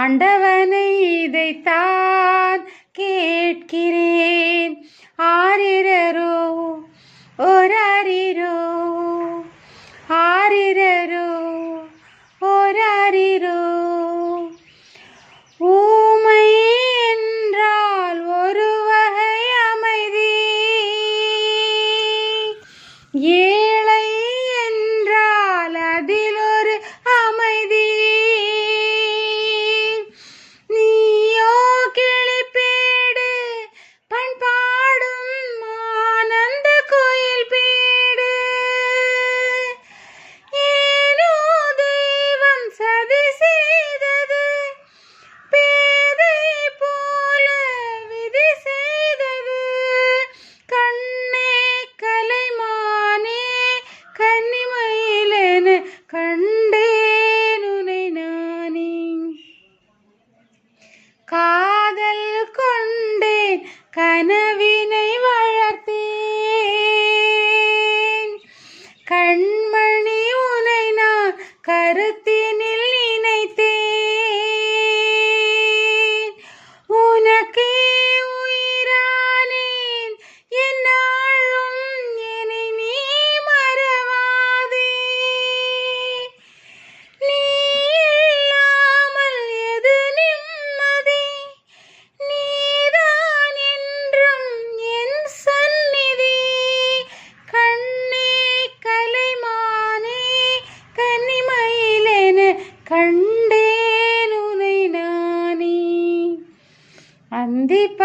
ஆண்டவனை இதைத்தான் கேட்கிறேன். ஆரிரரோ ஓராரிரோ, ஆரிரரோ ஓராரிரோ. ஊமை என்றால் ஒரு வகை அமைதி, ஏழை என்றால் அதில் ஒரு அமைதி. நீயோ கிளிப்பேடு பண்பாடும் ஆனந்த கோயில் பேடு. ஏனோ தெய்வம் சதி செய்தது, பேதை போல விதி செய்தது. கண்ணே கலைமானே கன்னிமயிலென கண்டேன் உனை நானே. காதல் கொண்டேன் கனவினை வளர்த்தேன். கண்மணி உனை நான் கருத்தினில் நினைத்தேன். உனக்கே உயிரானேன் என்னாலும் என்னை நீ மறவாதே. நீ இல்லாமல் எது நிம்மதி, நீதான் என்றும் என் சந்நிதி. கண்ணே கலைமானே கன்னிமயிலென கண்டேன் உனை நானே. அந்திப்ப